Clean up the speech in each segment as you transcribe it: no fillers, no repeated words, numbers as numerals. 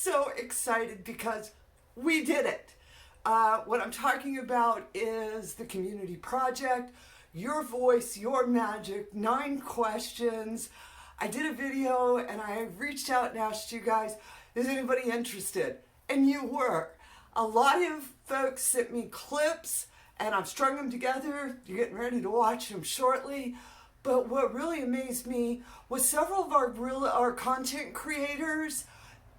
so excited because we did it. What I'm talking about is the community project, Your Voice, Your Magic, 9 questions. I did a video and I reached out and asked you guys, is anybody interested? And you were. A lot of folks sent me clips and I've strung them together. You're getting ready to watch them shortly. But what really amazed me was several of our content creators,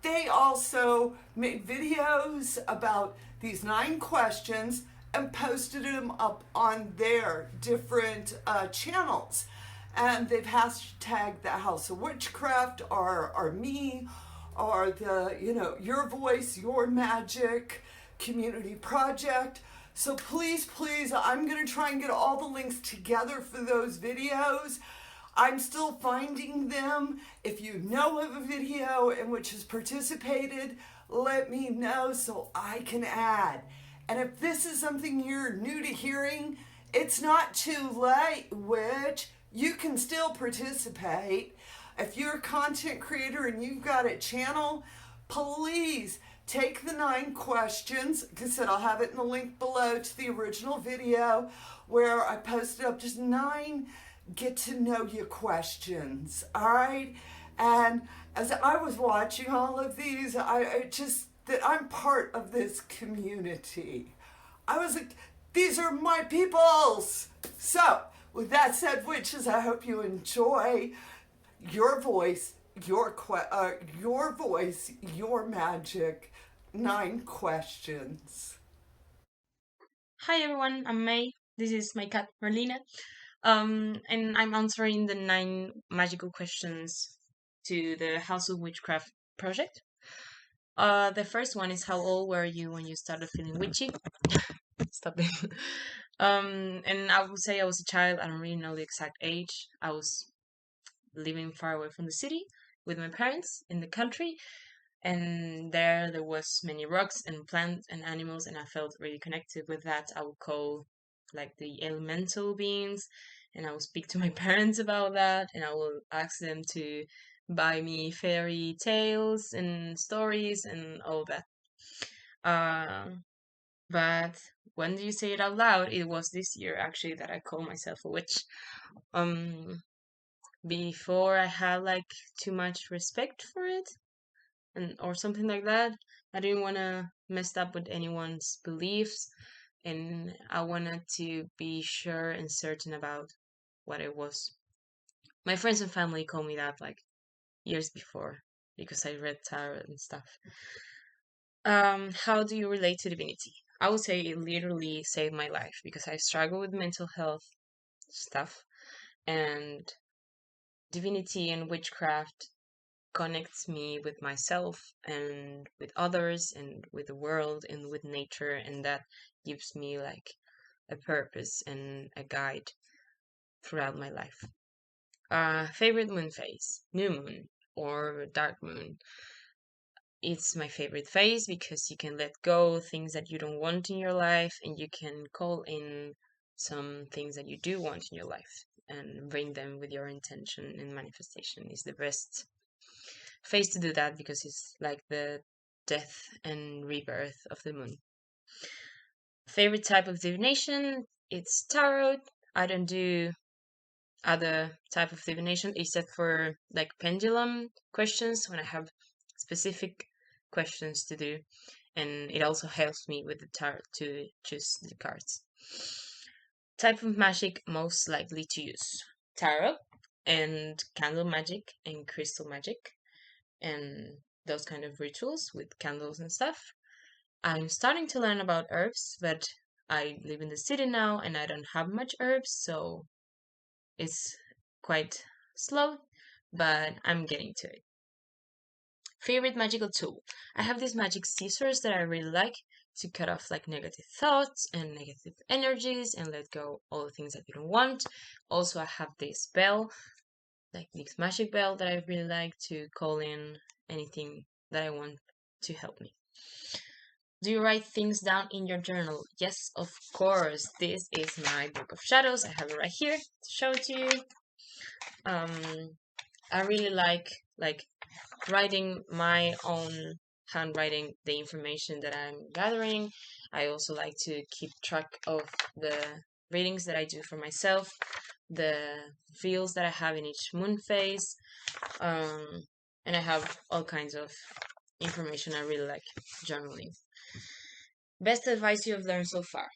they also made videos about these 9 questions and posted them up on their different channels. And they've hashtagged the House of Witchcraft or me or the, Your Voice, Your Magic community project. So please, I'm going to try and get all the links together for those videos. I'm still finding them. If you know of a video in which has participated, let me know so I can add. And if this is something you're new to hearing, it's not too late, Witch. You can still participate. If you're a content creator and you've got a channel, please take the 9 questions. Like I said, I'll have it in the link below to the original video where I posted up just 9 get to know you questions. All right. And as I was watching all of these, I just, that I'm part of this community. I was like, these are my peoples. So with that said, witches, I hope you enjoy Your Voice, Your Voice, Your Magic, 9 questions. Hi everyone, I'm May. This is my cat Merlina. And I'm answering the 9 magical questions to the House of Witchcraft project. The first one is, how old were you when you started feeling witchy? Stop it. And I would say I was a child. I don't really know the exact age. I was living far away from the city with my parents in the country, and there was many rocks and plants and animals, and I felt really connected with that. I would call like the elemental beings, and I would speak to my parents about that, and I will ask them to buy me fairy tales and stories and all that. But when do you say it out loud? It was this year actually that I called myself a witch. Before I had like too much respect for it, and or something like that. I didn't want to mess up with anyone's beliefs, and I wanted to be sure and certain about what it was. My friends and family called me that like years before because I read tarot and stuff. How do you relate to divinity? I would say it literally saved my life because I struggle with mental health stuff, and divinity and witchcraft connects me with myself and with others and with the world and with nature, and that gives me like a purpose and a guide throughout my life. Favorite moon phase, new moon or dark moon. It's my favorite phase because you can let go things that you don't want in your life, and you can call in some things that you do want in your life and bring them with your intention, and manifestation is the best phase to do that because it's like the death and rebirth of the moon. Favorite type of divination? It's tarot. I don't do other type of divination except for like pendulum questions when I have specific questions to do, and it also helps me with the tarot to choose the cards. Type of magic most likely to use: tarot and candle magic and crystal magic and those kind of rituals with candles and stuff. I'm starting to learn about herbs, but I live in the city now and I don't have much herbs, so it's quite slow, but I'm getting to it. Favorite magical tool? I have these magic scissors that I really like to cut off like negative thoughts and negative energies and let go all the things that you don't want. Also, I have this bell, like this magic bell, that I really like to call in anything that I want to help me. Do you write things down in your journal? Yes, of course. This is my book of shadows. I have it right here to show it to you. I really like writing my own handwriting the information that I'm gathering. I also like to keep track of the readings that I do for myself, the feels that I have in each moon phase, and I have all kinds of information. I really like journaling. Best advice you have learned so far?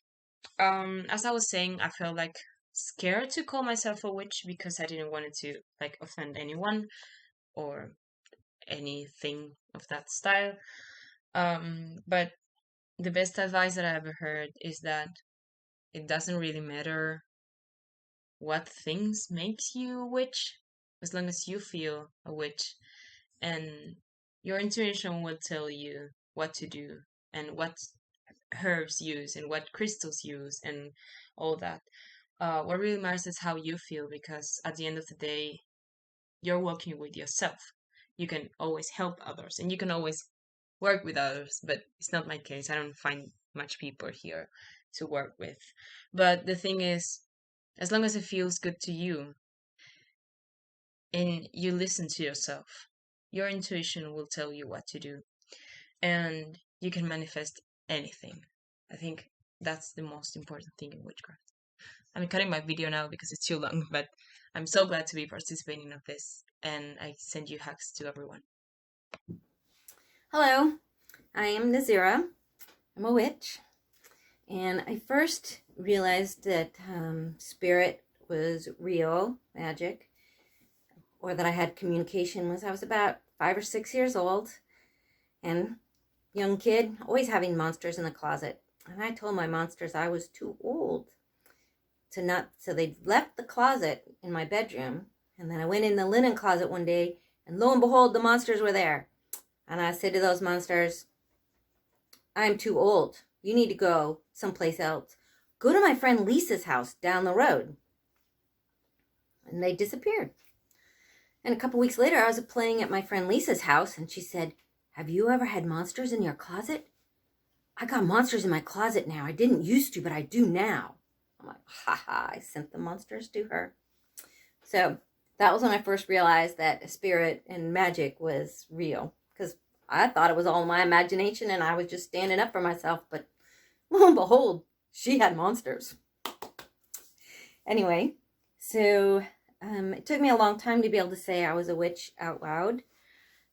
As I was saying, I felt like scared to call myself a witch because I didn't want it to like offend anyone or anything of that style. But the best advice that I ever heard is that it doesn't really matter what things makes you a witch, as long as you feel a witch, and your intuition will tell you what to do and what herbs use and what crystals use and all that. What really matters is how you feel, because at the end of the day, you're working with yourself. You can always help others and you can always work with others, but it's not my case. I don't find much people here to work with. But the thing is, as long as it feels good to you and you listen to yourself, your intuition will tell you what to do and you can manifest anything. I think that's the most important thing in witchcraft. I'm cutting my video now because it's too long, but I'm so glad to be participating of this, and I send you hugs to everyone. Hello, I am Nazira. I'm a witch, and I first realized that spirit was real magic, or that I had communication, was I was about 5 or 6 years old, and young kid, always having monsters in the closet. And I told my monsters I was too old to not, so they left the closet in my bedroom, and then I went in the linen closet one day, and lo and behold, the monsters were there. And I said to those monsters, I'm too old. You need to go someplace else. Go to my friend Lisa's house down the road. And they disappeared. And a couple weeks later, I was playing at my friend Lisa's house, and she said, have you ever had monsters in your closet? I got monsters in my closet now. I didn't used to, but I do now. I'm like, haha, I sent the monsters to her. So that was when I first realized that spirit and magic was real, because I thought it was all my imagination and I was just standing up for myself, but lo and behold, she had monsters. Anyway, so it took me a long time to be able to say I was a witch out loud.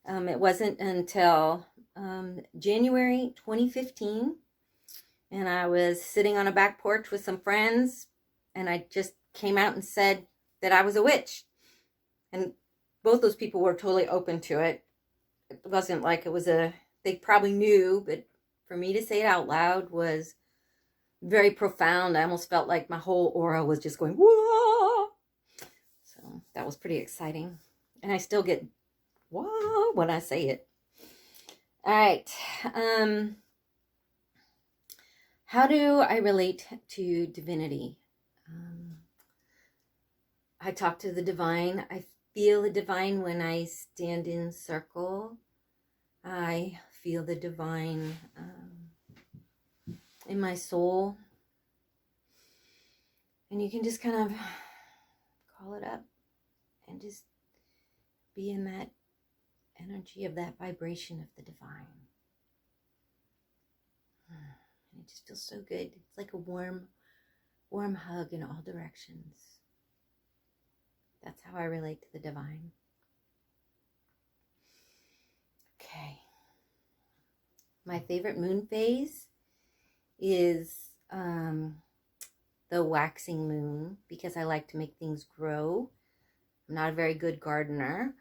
It wasn't until January 2015, and I was sitting on a back porch with some friends, and I just came out and said that I was a witch. And both those people were totally open to it. It wasn't like it was they probably knew, but for me to say it out loud was very profound. I almost felt like my whole aura was just going, whoa! So that was pretty exciting. And I still get, whoa, when I say it. All right. How do I relate to divinity? I talk to the divine. I feel the divine when I stand in circle. I feel the divine in my soul. And you can just kind of call it up and just be in that energy of that vibration of the divine. And it just feels so good. It's like a warm hug in all directions. That's how I relate to the divine. Okay. My favorite moon phase is the waxing moon, because I like to make things grow. I'm not a very good gardener,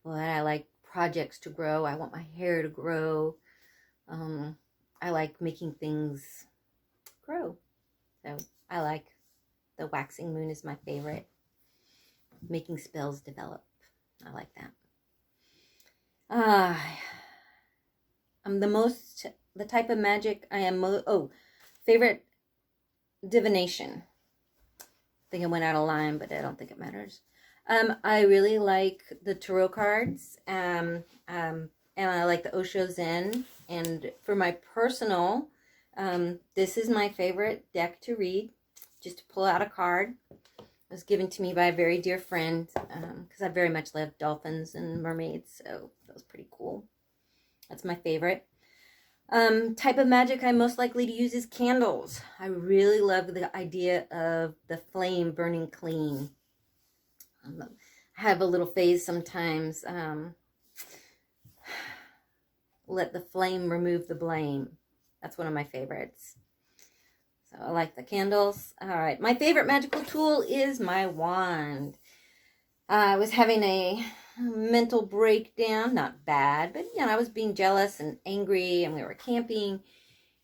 but I like projects to grow. I want my hair to grow. I like making things grow. So I like the waxing moon is my favorite. Making spells develop. I like that. I'm the type of magic I am favorite, divination. I think I went out of line, but I don't think it matters. I really like the tarot cards, and I like the Osho Zen. And for my personal, this is my favorite deck to read, just to pull out a card. It was given to me by a very dear friend, because I very much love dolphins and mermaids, so that was pretty cool. That's my favorite. Type of magic I'm most likely to use is candles. I really love the idea of the flame burning clean. I have a little phase sometimes. Let the flame remove the blame. That's one of my favorites. So I like the candles. All right. My favorite magical tool is my wand. I was having a mental breakdown. Not bad, but I was being jealous and angry, and we were camping.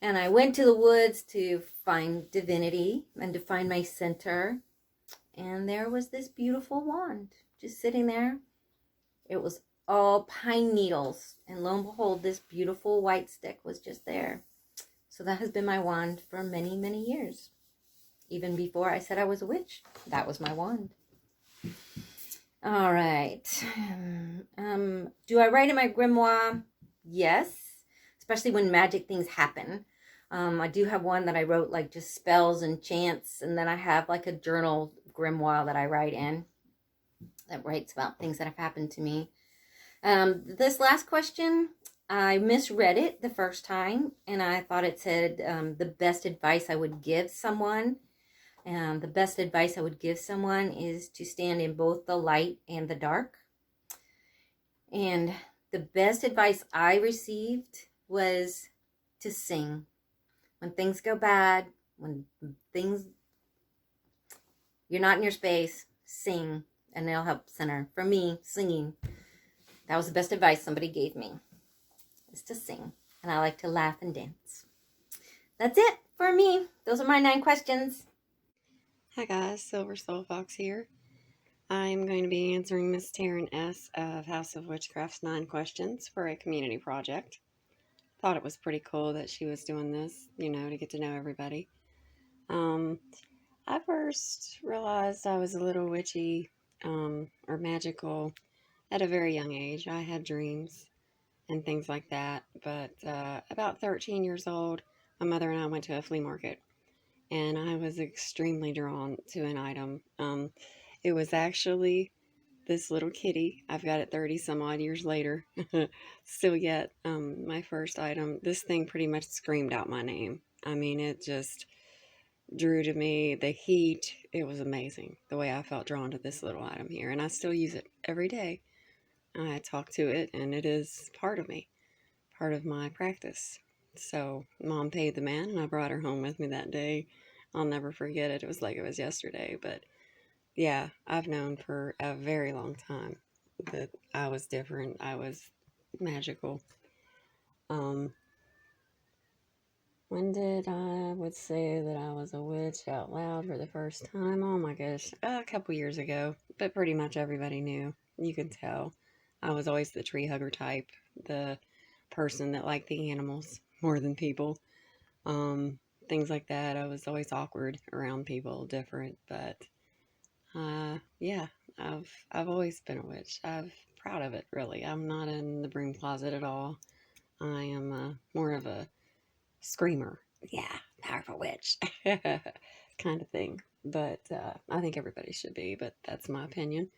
And I went to the woods to find divinity and to find my center. And there was this beautiful wand just sitting there. It was all pine needles. And lo and behold, this beautiful white stick was just there. So that has been my wand for many, many years. Even before I said I was a witch, that was my wand. All right. Do I write in my grimoire? Yes, especially when magic things happen. I do have one that I wrote like just spells and chants, and then I have like a journal grimoire that I write in that writes about things that have happened to me. This last question, I misread it the first time, and I thought it said the best advice I would give someone. The best advice I would give someone is to stand in both the light and the dark. And the best advice I received was to sing. When things go bad, when things, you're not in your space, sing, and it'll help center. For me, singing, that was the best advice somebody gave me, is to sing. And I like to laugh and dance. That's it for me. Those are my 9 questions. Hi guys, Silver Soul Fox here. I'm going to be answering Miss Taren S of House of Witchcraft's 9 questions for a community project. Thought it was pretty cool that she was doing this, to get to know everybody. I first realized I was a little witchy or magical at a very young age. I had dreams and things like that, but about 13 years old, my mother and I went to a flea market. And I was extremely drawn to an item. It was actually this little kitty. I've got it 30 some odd years later. Still yet, my first item. This thing pretty much screamed out my name. I mean, it just drew to me the heat. It was amazing the way I felt drawn to this little item here. And I still use it every day. I talk to it, and it is part of me, part of my practice. So Mom paid the man, and I brought her home with me that day. I'll never forget it. It was like it was yesterday. But yeah, I've known for a very long time that I was different. I was magical. When did I would say that I was a witch out loud for the first time? Oh my gosh, a couple years ago. But pretty much everybody knew. You could tell. I was always the tree hugger type, the person that liked the animals more than people. Things like that. I was always awkward around people, different, but yeah, I've always been a witch. I'm proud of it, really. I'm not in the broom closet at all. I am more of a screamer. Yeah, powerful witch kind of thing. But I think everybody should be, but that's my opinion.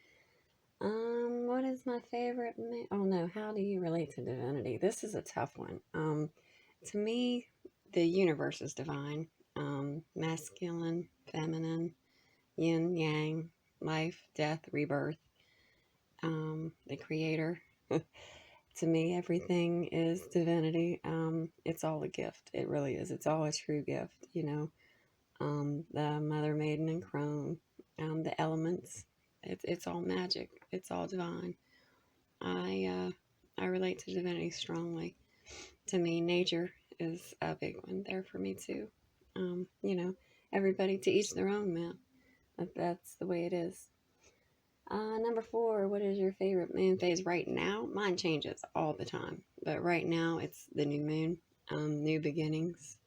What is my favorite? Oh no, how do you relate to divinity? This is a tough one. To me, the universe is divine. Masculine, feminine, yin, yang, life, death, rebirth, the creator. To me, everything is divinity. It's all a gift. It really is. It's all a true gift. The mother, maiden, and crone, the elements. It's all magic. It's all divine. I relate to divinity strongly. To me, nature is a big one there for me too. Everybody to each their own, man. That's the way it is. Number 4, what is your favorite moon phase right now? Mine changes all the time, but right now it's the new moon, new beginnings.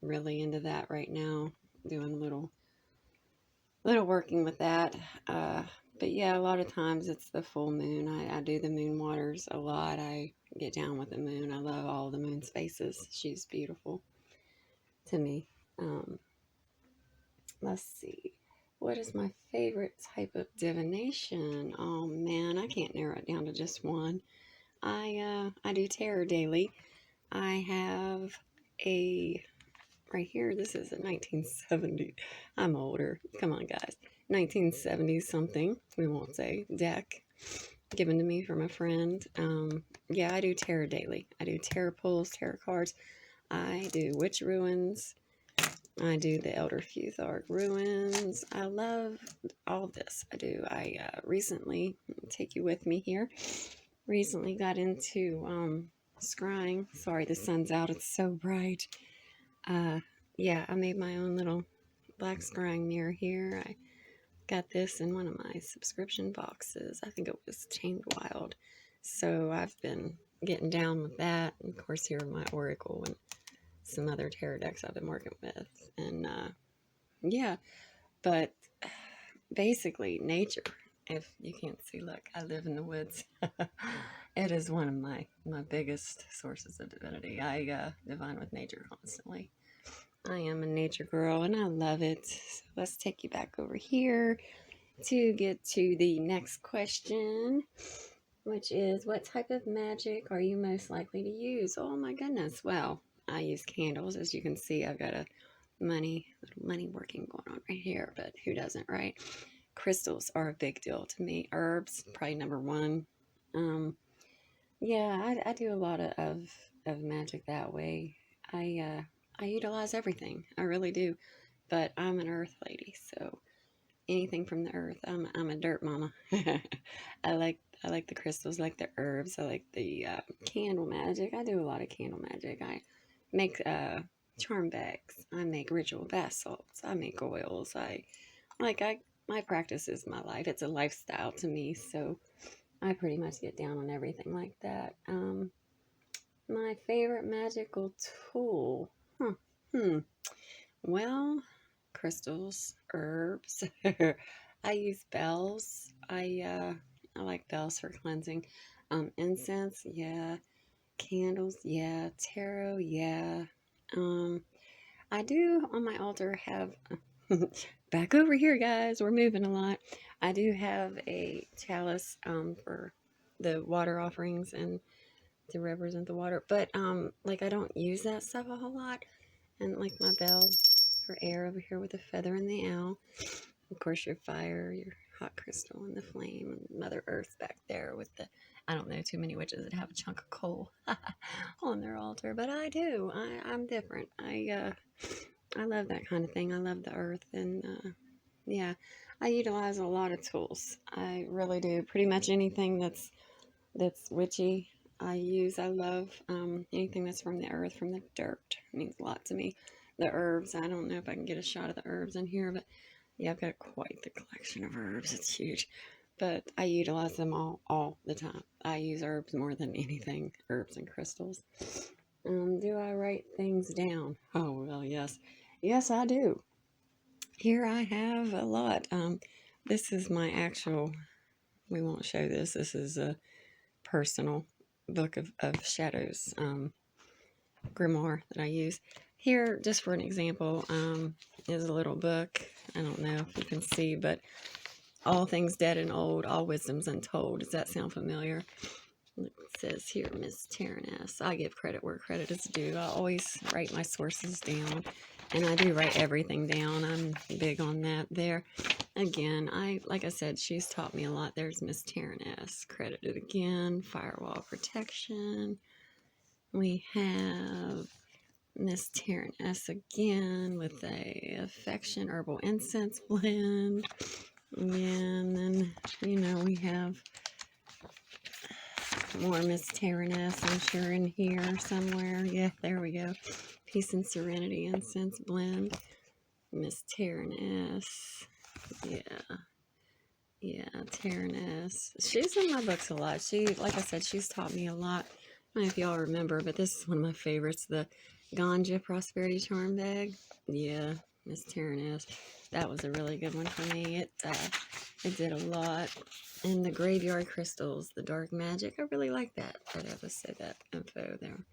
Really into that right now, doing a little working with that. But yeah, a lot of times it's the full moon. I do the moon waters a lot. I get down with the moon. I love all the moon spaces. She's beautiful to me. Let's see. What is my favorite type of divination? Oh man, I can't narrow it down to just one. I do tarot daily. I have a right here. This is a 1970. I'm older. Come on, guys. 1970 something. We won't say deck given to me from a friend. Yeah, I do tarot daily. I do tarot pulls, tarot cards. I do witch ruins. I do the Elder Futhark ruins. I love all this. I do. I recently, take you with me here, recently got into scrying. Sorry, the sun's out. It's so bright. Yeah, I made my own little black scrying mirror here. I got this in one of my subscription boxes. I think it was Chained Wild. So I've been getting down with that. And of course, here are my Oracle and some other tarot decks I've been working with. And yeah, but basically nature. If you can't see, look, I live in the woods. It is one of my biggest sources of divinity. I divine with nature constantly. I am a nature girl and I love it. So let's take you back over here to get to the next question, which is, what type of magic are you most likely to use? Oh my goodness. Well, I use candles. As you can see, I've got a little money working going on right here, but who doesn't, right? Crystals are a big deal to me. Herbs, probably number one. Yeah, I do a lot of magic that way. I utilize everything. I really do. But I'm an earth lady, so anything from the earth. I'm a dirt mama. I like the crystals, I like the herbs, I like the candle magic. I do a lot of candle magic. I make charm bags. I make ritual bath salts. I make oils. My practice is my life. It's a lifestyle to me, so I pretty much get down on everything like that. My favorite magical tool. Well, crystals, herbs. I use bells. I like bells for cleansing. Incense, yeah. Candles, yeah. Tarot, yeah. I do on my altar have back over here, guys. We're moving a lot. I do have a chalice for the water offerings and to represent the water, but like I don't use that stuff a whole lot. And like my bell for air over here with the feather and the owl. Of course, your fire, your hot crystal, and the flame, and Mother Earth back there with the. I don't know too many witches that have a chunk of coal on their altar, but I do. I'm different. I love that kind of thing. I love the earth, and yeah, I utilize a lot of tools. I really do. Pretty much anything that's witchy, I use. I love anything that's from the earth, from the dirt. It means a lot to me. The herbs. I don't know if I can get a shot of the herbs in here, but yeah, I've got quite the collection of herbs. It's huge. But I utilize them all the time. I use herbs more than anything, herbs and crystals. Do I write things down? Oh, well, yes. Yes, I do. Here I have a lot. This is my actual, we won't show this. This is a personal book of shadows grimoire that I use. Here, just for an example, is a little book. I don't know if you can see, but All Things Dead and Old, All Wisdoms Untold. Does that sound familiar? It says here, Miss Taren S. I give credit where credit is due. I always write my sources down, and I do write everything down. I'm big on that there. Again, like I said, she's taught me a lot. There's Miss Taren S. Credited again. Firewall Protection. We have Miss Taren S. again with a Affection Herbal Incense blend. And then, we have more Miss Taren S. I'm sure in here somewhere. Yeah, there we go. Peace and Serenity Incense blend. Miss Taren S. Yeah, Taren S. She's in my books a lot. Like I said, she's taught me a lot. I don't know if y'all remember, but this is one of my favorites, the Ganja Prosperity Charm Bag. Yeah, Miss Taren S. That was a really good one for me. It did a lot. And the Graveyard Crystals, the Dark Magic. I really like that. I'd have to say that info there,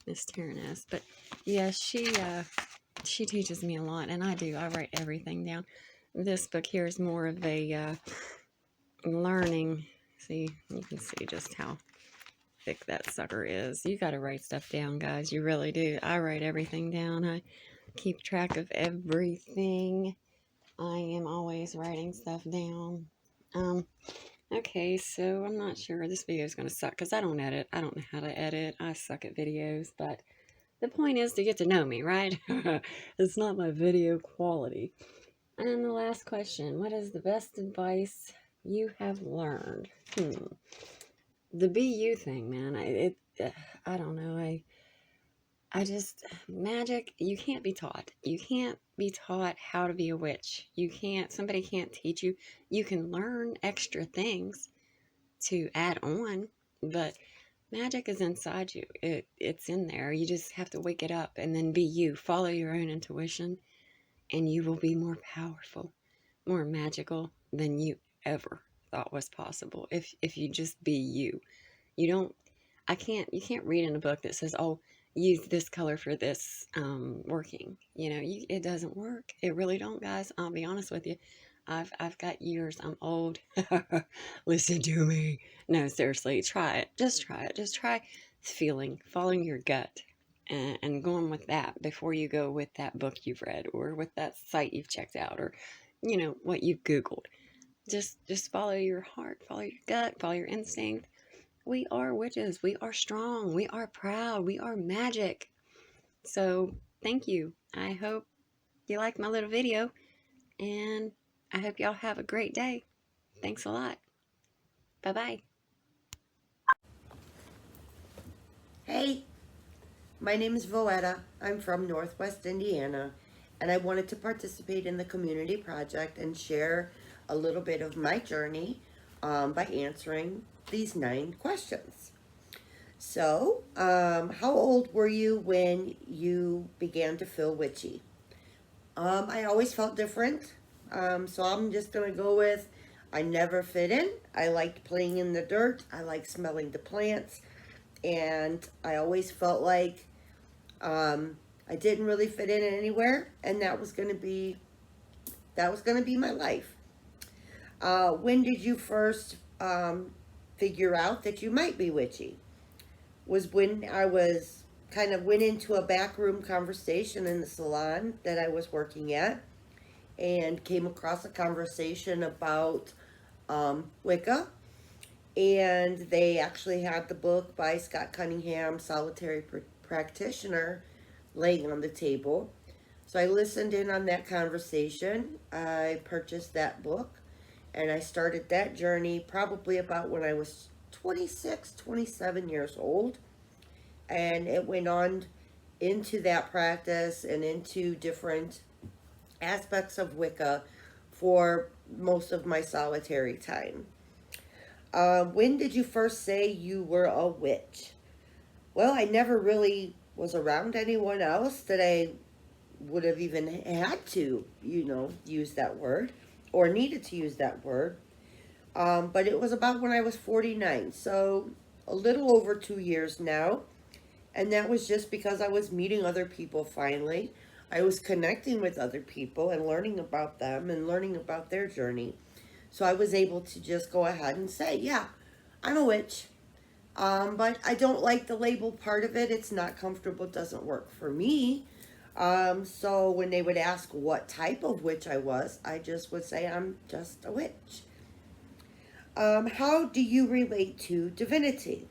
Miss Taren S. But yeah, she teaches me a lot, and I do. I write everything down. This book here is more of a learning. See, you can see just how thick that sucker is. You got to write stuff down, guys. You really do. I write everything down. I keep track of everything. I am always writing stuff down. Okay, so I'm not sure. This video is going to suck because I don't edit. I don't know how to edit. I suck at videos, but the point is to get to know me, right? It's not my video quality. And the last question, what is the best advice you have learned? The be you thing, man. I don't know. I just, magic, you can't be taught. You can't be taught how to be a witch. Somebody can't teach you. You can learn extra things to add on, but magic is inside you. It's in there. You just have to wake it up and then be you. Follow your own intuition, and you will be more powerful, more magical than you ever thought was possible. If you just be you. You can't read in a book that says, oh, use this color for this working. It doesn't work. It really don't, guys. I'll be honest with you. I've got years. I'm old. Listen to me. No, seriously, try it. Just try it. Just try feeling, following your gut, and going with that before you go with that book you've read or with that site you've checked out or what you've Googled. Just follow your heart, follow your gut, follow your instinct. We are witches. We are strong. We are proud. We are magic. So thank you. I hope you liked my little video, and I hope y'all have a great day. Thanks a lot. Bye-bye. Hey, my name is Voetta. I'm from Northwest Indiana, and I wanted to participate in the community project and share a little bit of my journey by answering these 9 questions. So, how old were you when you began to feel witchy? I always felt different, so I'm just going to go with I never fit in. I liked playing in the dirt. I liked smelling the plants, and I always felt like I didn't really fit in anywhere, and that was going to be my life. When did you first figure out that you might be witchy? Was when I went into a backroom conversation in the salon that I was working at, and came across a conversation about Wicca, and they actually had the book by Scott Cunningham, Solitary Practitioner, laying on the table. So I listened in on that conversation. I purchased that book, and I started that journey probably about when I was 26, 27 years old. And it went on into that practice and into different aspects of Wicca for most of my solitary time. When did you first say you were a witch? Well, I never really was around anyone else that I would have even had to, use that word or needed to use that word. But it was about when I was 49, so a little over 2 years now. And that was just because I was meeting other people finally. I was connecting with other people and learning about them and learning about their journey. So I was able to just go ahead and say, yeah, I'm a witch. But I don't like the label part of it. It's not comfortable. It doesn't work for me. So when they would ask what type of witch I was, I just would say I'm just a witch. How do you relate to divinity?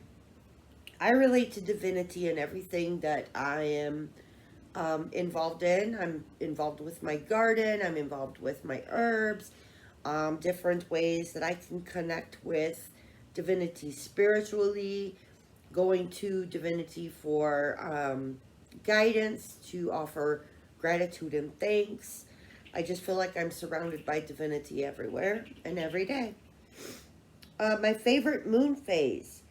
I relate to divinity in everything that I am involved in. I'm involved with my garden. I'm involved with my herbs. Different ways that I can connect with divinity spiritually, going to divinity for guidance, to offer gratitude and thanks. I just feel like I'm surrounded by divinity everywhere and every day. My favorite moon phase.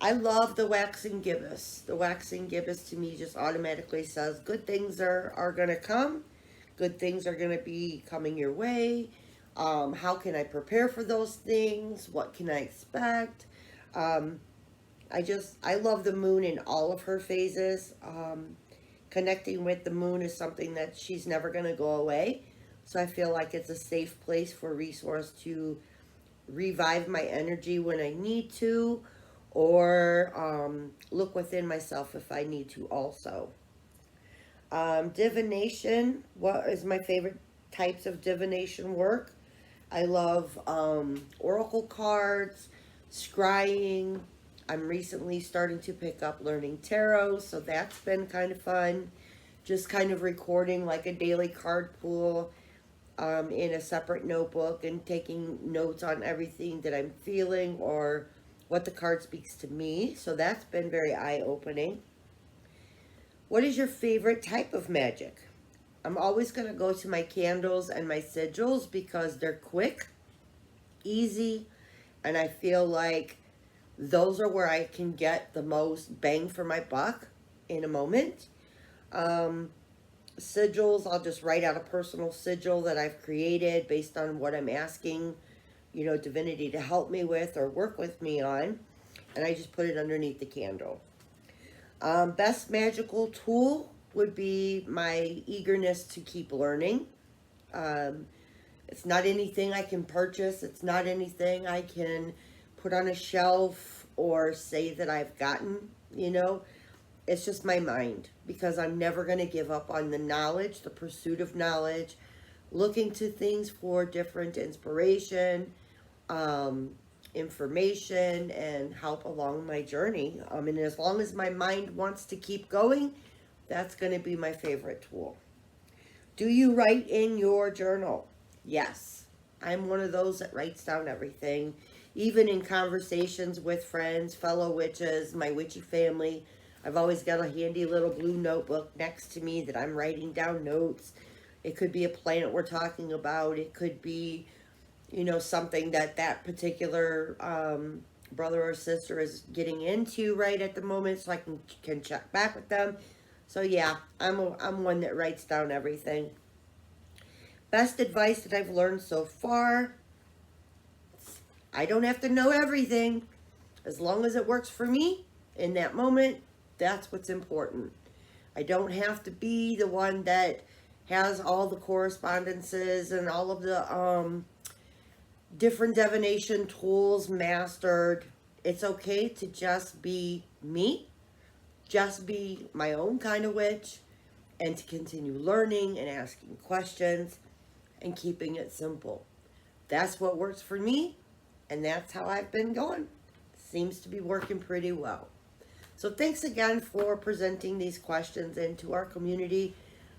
I love the waxing gibbous. The waxing gibbous to me just automatically says good things are going to come. Good things are going to be coming your way. How can I prepare for those things? What can I expect? I love the moon in all of her phases. Connecting with the moon is something that she's never going to go away. So I feel like it's a safe place for resource to revive my energy when I need to, or look within myself if I need to also. Divination, what is my favorite types of divination work? I love oracle cards, scrying. I'm recently starting to pick up learning tarot, so that's been kind of fun. Just kind of recording like a daily card pool in a separate notebook and taking notes on everything that I'm feeling or what the card speaks to me. So that's been very eye-opening. What is your favorite type of magic? I'm always going to go to my candles and my sigils because they're quick, easy, and I feel like those are where I can get the most bang for my buck in a moment. Sigils, I'll just write out a personal sigil that I've created based on what I'm asking, Divinity to help me with or work with me on, and I just put it underneath the candle. Best magical tool would be my eagerness to keep learning. It's not anything I can purchase. It's not anything I can put on a shelf or say that I've gotten, It's just my mind, because I'm never going to give up on the knowledge, the pursuit of knowledge, looking to things for different inspiration, information, and help along my journey. And as long as my mind wants to keep going, that's going to be my favorite tool. Do you write in your journal? Yes. I'm one of those that writes down everything, even in conversations with friends, fellow witches, my witchy family. I've always got a handy little blue notebook next to me that I'm writing down notes. It could be a planet we're talking about. It could be, something that particular brother or sister is getting into right at the moment, so I can check back with them. So yeah, I'm one that writes down everything. Best advice that I've learned so far: I don't have to know everything. As long as it works for me in that moment, that's what's important. I don't have to be the one that has all the correspondences and all of the different divination tools mastered. It's okay to just be me, just be my own kind of witch, and to continue learning and asking questions and keeping it simple. That's what works for me, and that's how I've been going. Seems to be working pretty well. So thanks again for presenting these questions into our community.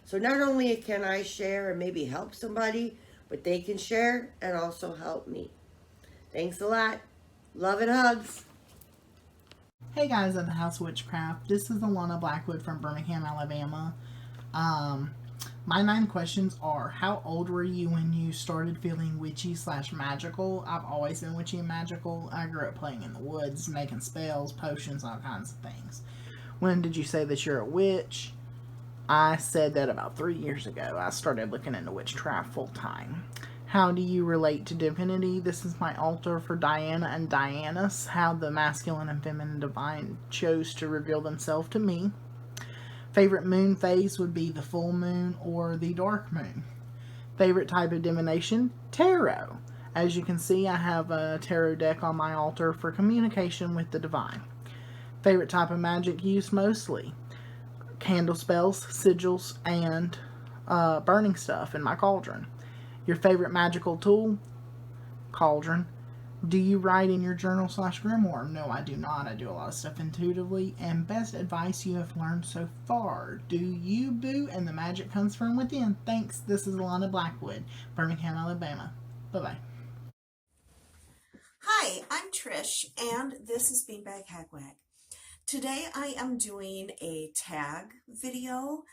So not only can I share and maybe help somebody, but they can share and also help me. Thanks a lot. Love and hugs. Hey guys at the House of Witchcraft, this is Alana Blackwood from Birmingham, Alabama. My 9 questions are: how old were you when you started feeling witchy / magical? I've always been witchy and magical. I grew up playing in the woods, making spells, potions, all kinds of things. When did you say that you're a witch? I said that about 3 years ago. I started looking into witchcraft full time. How do you relate to divinity? This is my altar for Diana and Dianus, how the masculine and feminine divine chose to reveal themselves to me. Favorite moon phase would be the full moon or the dark moon. Favorite type of divination? Tarot. As you can see, I have a tarot deck on my altar for communication with the divine. Favorite type of magic used mostly? Candle spells, sigils, and burning stuff in my cauldron. Your favorite magical tool? Cauldron. Do you write in your journal / grimoire? No, I do not. I do a lot of stuff intuitively. And best advice you have learned so far? Do you, boo, and the magic comes from within. Thanks. This is Alana Blackwood, Birmingham, Alabama. Bye-bye. Hi, I'm Trish, and this is Beanbag Hagwag. Today I am doing a tag video.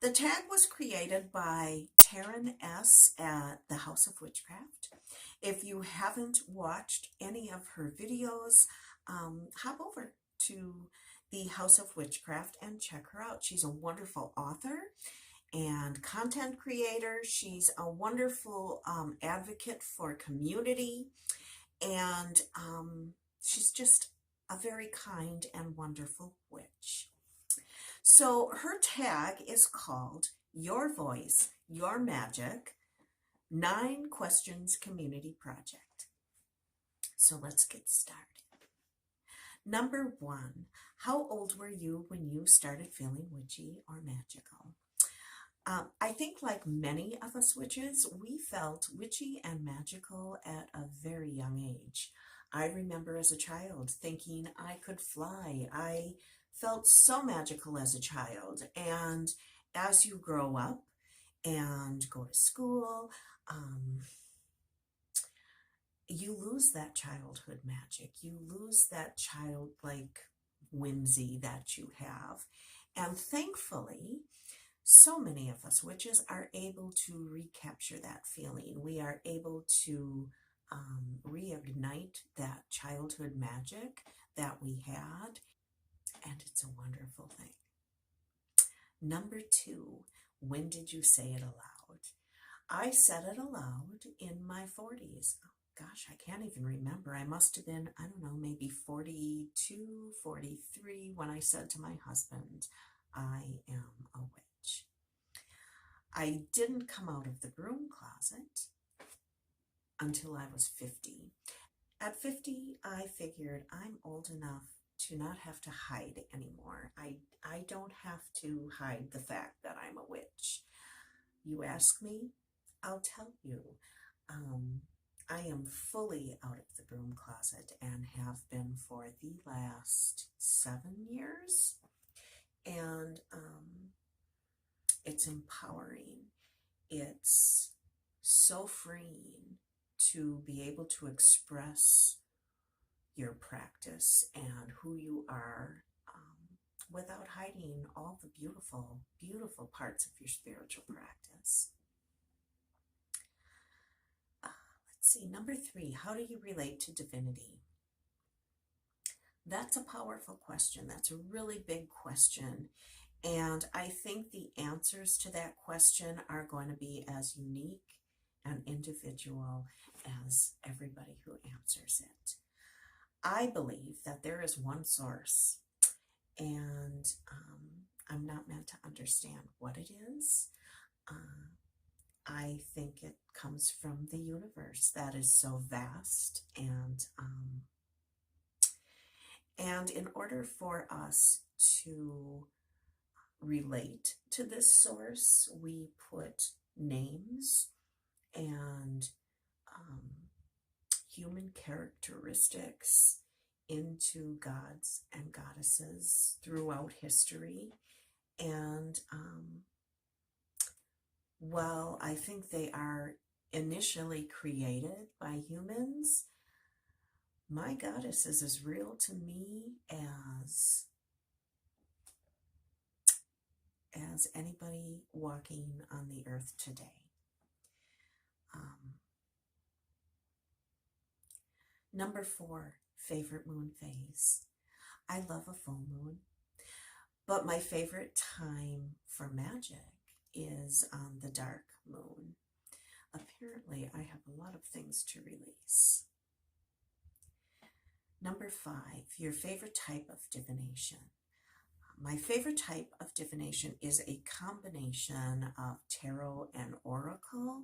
The tag was created by Taren S at the House of Witchcraft. If you haven't watched any of her videos, hop over to the House of Witchcraft and check her out. She's a wonderful author and content creator. She's a wonderful advocate for community, and she's just a very kind and wonderful witch. So her tag is called Your Voice, Your Magic, 9 Questions Community Project. So let's get started. Number 1, how old were you when you started feeling witchy or magical? I think like many of us witches, we felt witchy and magical at a very young age. I remember as a child thinking I could fly. I felt so magical as a child. And as you grow up and go to school, you lose that childhood magic. You lose that childlike whimsy that you have. And thankfully, so many of us witches are able to recapture that feeling. We are able to reignite that childhood magic that we had, and it's a wonderful thing. Number 2, when did you say it aloud? I said it aloud in my 40s. Oh, gosh, I can't even remember. I must have been, I don't know, maybe 42, 43 when I said to my husband, I am a witch. I didn't come out of the broom closet until I was 50. At 50, I figured I'm old enough to not have to hide anymore. I don't have to hide the fact that I'm a witch. You ask me, I'll tell you. I am fully out of the broom closet and have been for the last 7 years. And it's empowering. It's so freeing to be able to express your practice and who you are without hiding all the beautiful, beautiful parts of your spiritual practice. Let's see, number 3, how do you relate to divinity? That's a powerful question. That's a really big question. And I think the answers to that question are going to be as unique and individual as everybody who answers it. I believe that there is one source, and I'm not meant to understand what it is. I think it comes from the universe that is so vast, and in order for us to relate to this source, we put names and human characteristics into gods and goddesses throughout history. And while I think they are initially created by humans, my goddess is as real to me as anybody walking on the earth today. Number 4, favorite moon phase. I love a full moon, but my favorite time for magic is on the dark moon. Apparently, I have a lot of things to release. Number 5, your favorite type of divination. My favorite type of divination is a combination of tarot and oracle.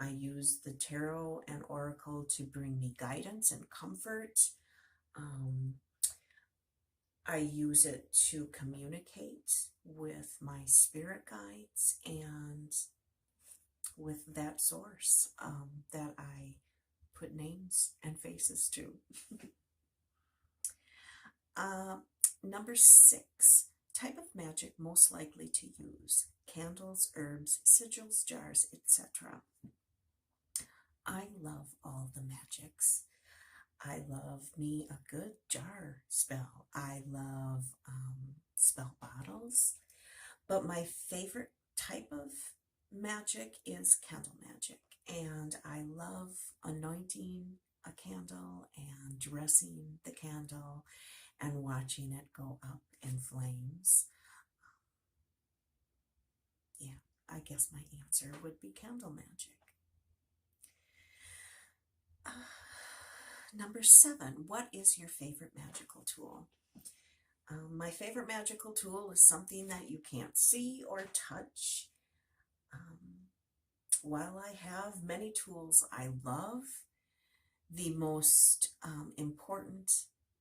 I use the tarot and oracle to bring me guidance and comfort. I use it to communicate with my spirit guides and with that source that I put names and faces to. Number 6, type of magic most likely to use. Candles, herbs, sigils, jars, etc. I love all the magics. I love me a good jar spell. I love spell bottles. But my favorite type of magic is candle magic. And I love anointing a candle and dressing the candle and watching it go up in flames. Yeah, I guess my answer would be candle magic. Number 7, what is your favorite magical tool? My favorite magical tool is something that you can't see or touch. While I have many tools I love, the most important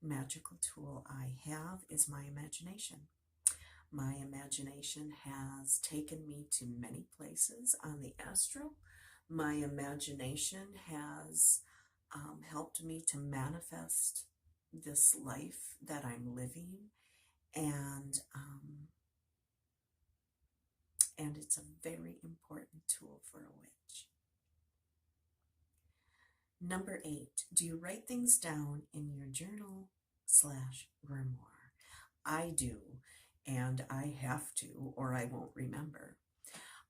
magical tool I have is my imagination. My imagination has taken me to many places on the astral. My imagination has helped me to manifest this life that I'm living, and it's a very important tool for a witch. Number 8, do you write things down in your journal / grimoire? I do, and I have to, or I won't remember.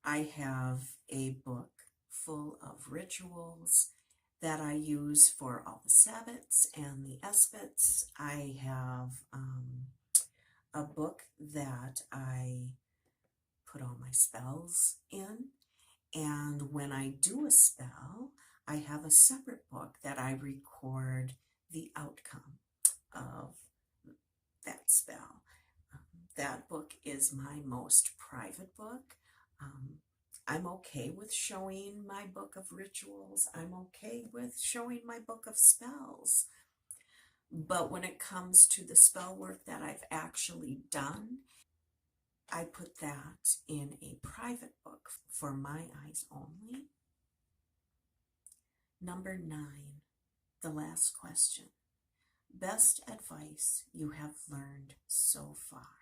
I have a book full of rituals that I use for all the Sabbats and the Espits. I have a book that I put all my spells in, and when I do a spell, I have a separate book that I record the outcome of that spell. That book is my most private book. I'm okay with showing my book of rituals. I'm okay with showing my book of spells. But when it comes to the spell work that I've actually done, I put that in a private book for my eyes only. Number 9, the last question. Best advice you have learned so far?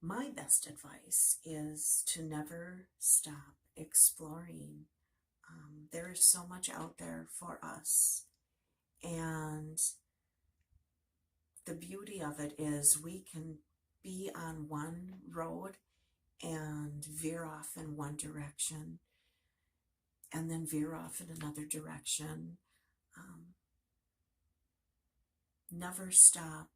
My best advice is to never stop exploring. There is so much out there for us, and the beauty of it is we can be on one road and veer off in one direction and then veer off in another direction. Never stop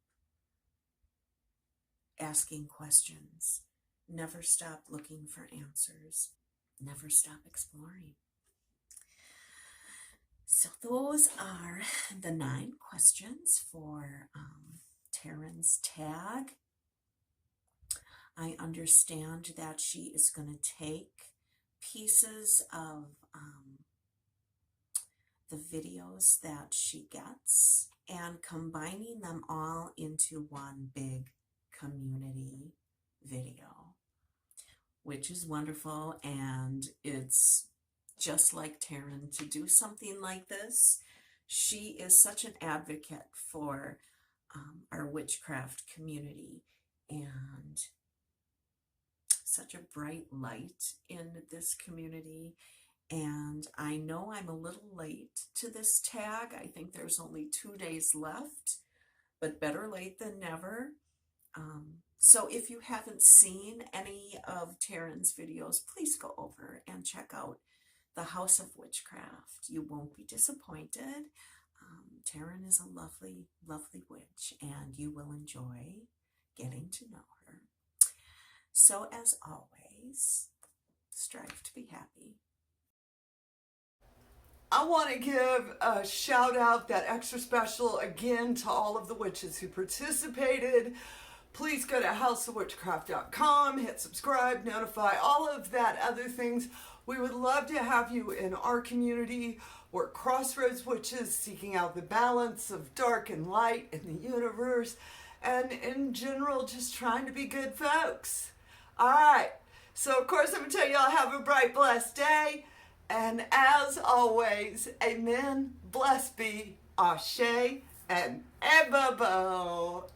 asking questions. Never stop looking for answers. Never stop exploring. So those are the 9 questions for Taren's tag. I understand that she is going to take pieces of the videos that she gets and combining them all into one big community video, which is wonderful. And it's just like Taren to do something like this. She is such an advocate for our witchcraft community and such a bright light in this community. And I know I'm a little late to this tag. I think there's only 2 days left, but better late than never. So if you haven't seen any of Taren's videos, please go over and check out the House of Witchcraft. You won't be disappointed. Taren is a lovely, lovely witch, and you will enjoy getting to know her. So as always, strive to be happy. I want to give a shout out, that extra special, again to all of the witches who participated. Please go to houseofwitchcraft.com, hit subscribe, notify, all of that other things. We would love to have you in our community. We're Crossroads Witches, seeking out the balance of dark and light in the universe, and in general, just trying to be good folks. All right, so of course I'm going to tell you all have a bright, blessed day. And as always, amen, blessed be, ashe, and ebabo.